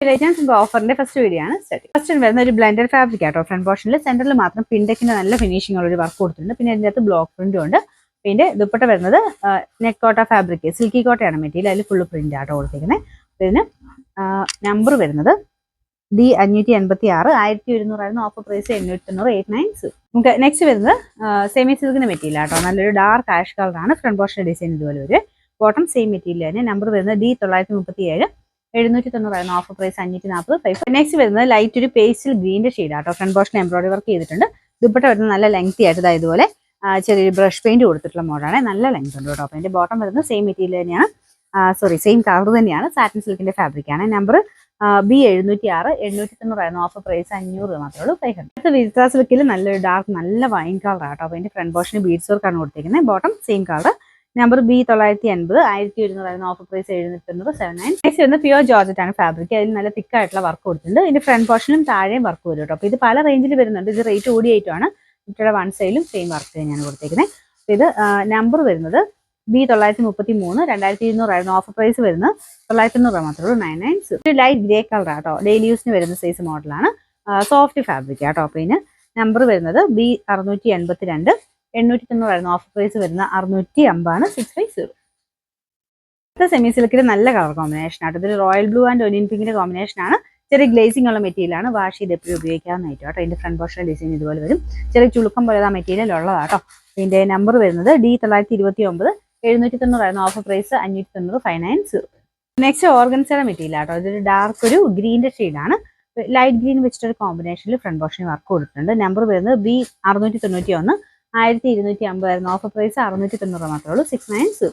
ഓഫറിന്റെ first video ആണ് first വരുന്ന ഒരു ബ്ലെൻഡഡ് ഫാബ്രിക് ആട്ടോ. ഫ്രണ്ട് പോർഷനിൽ സെന്ററിൽ മാത്രം പിൻടെക്കിന്റെ നല്ല ഫിനിഷിംഗ് ഉള്ള ഒരു വർക്ക് കൊടുത്തിട്ടുണ്ട്. പിന്നെ അതിനകത്ത് ബ്ലോക്ക് പ്രിന്റും ഉണ്ട്. പിന്നെ ദുപ്പട്ട വരുന്നത് നെക്ക് കോട്ട ഫാബ്രിക്, സിൽക്കി കോട്ടയാണ് മെറ്റീരിയൽ. അതിൽ ഫുള്ള് പ്രിന്റ് ആട്ടോ കൊടുത്തിരിക്കുന്നത്. പിന്നെ നമ്പർ വരുന്നത് D586, 1100 ഓഫർ പ്രൈസ് 890, 890. നമുക്ക് നെക്സ്റ്റ് വരുന്നത് സെമി സിൽക്കിന്റെ മെറ്റീരിയൽ ആട്ടോ. നല്ലൊരു ഡാർക്ക് ആഷ് കളറാണ്. ഫ്രണ്ട് പോർഷൻ ഡിസൈൻ ഇതുപോലെ ഒരു ബോട്ടം സെയിം മെറ്റീരിയൽ തന്നെ. നമ്പർ വരുന്നത് D937, 790 ഓഫർ പ്രൈസ് 540. നെക്സ്റ്റ് വരുന്നത് ലൈറ്റ് ഒരു പേസ്റ്റൽ ഗ്രീൻ്റെ ഷെയ്ഡ് ആട്ടോ. ഫ്രണ്ട് പോർഷൻ എംബ്രോയിഡറി വർക്ക് ചെയ്തിട്ടുണ്ട്. ദുപ്പട്ട വരുന്നത് നല്ല ലെങ്തി ആയിട്ട് ഇതുപോലെ ചെറിയൊരു ബ്രഷ് പെയിന്റ് കൊടുത്തിട്ടുള്ള മോഡാണ്. നല്ല ലെങ്ത് ഉണ്ട് കേട്ടോ. അപ്പോൾ അതിന്റെ ബോട്ടം വരുന്നത് സെയിം മെറ്റീരിയൽ തന്നെയാണ്, സെയിം കളർ തന്നെയാണ്. സാറ്റിൻ സിൽക്കിന്റെ ഫാബ്രിക് ആണ്. നമ്പർ B706, 890 ഓഫർ പ്രൈസ് 500 മാത്രമേ ഉള്ളൂ. 500. അടുത്ത വിസ്ത സിൽക്കിൽ നല്ലൊരു ഡാർക്ക് നല്ല വൈൻ കളർ ആട്ടോ. അപ്പോൾ അതിന്റെ ഫ്രണ്ട് പോർഷന് ബീഡ്സ് വർക്കാണ് കൊടുത്തിരിക്കുന്നത്. Bottom same colour. Number B980, 1100 offer price 790, 79. Next വരുന്നത് പ്യുവർ ജോർജറ്റ് ആണ് ഫാബ്രിക്. അതിൽ നല്ല തിക്കായിട്ടുള്ള വർക്ക് കൊടുത്തിട്ടുണ്ട്. ഇതിന്റെ ഫ്രണ്ട് പോർഷനും താഴെയും വർക്ക് വരും കേട്ടോ. അപ്പോൾ ഇത് പല റേഞ്ചിൽ വരുന്നുണ്ട്. ഇത് റേറ്റ് കൂടിയായിട്ടാണ്. ഇവിടെ വൺ സൈഡിലും സെയിം വർക്ക് തന്നെയാണ് കൊടുത്തിരിക്കുന്നത്. ഇത് നമ്പർ വരുന്നത് B933, 2200 ഓഫർ പ്രൈസ് വരുന്നത് 990 മാത്രമേ ഉള്ളൂ. 990. ഒരു ലൈറ്റ് ഗ്രേ കളർ ആട്ടോ. ഡെയിലി യൂസിന് വരുന്ന സൈസ് മോഡലാണ്. സോഫ്റ്റ് ഫാബ്രിക് ആട്ടോ. അപ്പോൾ ഇതിന് നമ്പർ വരുന്നത് B682, 890 ഓഫർ പ്രൈസ് വരുന്ന 650, 650. സെമി സിൽക്കിൽ നല്ല കളർ കോമ്പിനേഷൻ ആട്ടോ. ഇതൊരു റോയൽ ബ്ലൂ ആൻഡ് ഒനിയൻ പിങ്കിന്റെ കോമ്പിനേഷൻ ആണ്. ചെറിയ ഗ്ലേസിംഗ് ഉള്ള മെറ്റീരിയൽ ആണ്. വാഷ് ചെയ്ത് എപ്പോഴും ഉപയോഗിക്കാവുന്നതായിട്ട് കേട്ടോ. ഇതിന്റെ ഫ്രണ്ട് പോർഷൻ ഡിസൈൻ ഇതുപോലെ വരും. ചെറിയ ചുളുക്കം പോലെ ആ മെറ്റീരിയൽ ഉള്ളതാട്ടോ. ഇതിന്റെ നമ്പർ വരുന്നത് D929, 790 ഓഫർ പ്രൈസ് 590, 590. നെക്സ്റ്റ് ഓർഗൻസയുടെ മെറ്റീരിയൽ ആട്ടോ. ഇതൊരു ഡാർക്ക് ഒരു ഗ്രീൻ്റെ ഷെയ്ഡാണ്. ലൈറ്റ് ഗ്രീൻ വെച്ചിട്ടൊരു കോമ്പിനേഷനിൽ ഫ്രണ്ട് പോർഷൻ വർക്ക് കൊടുത്തിട്ടുണ്ട്. നമ്പർ വരുന്നത് B691, 1250 ഓഫർ പ്രൈസ് 690 മാത്രമേ ഉള്ളൂ. 690.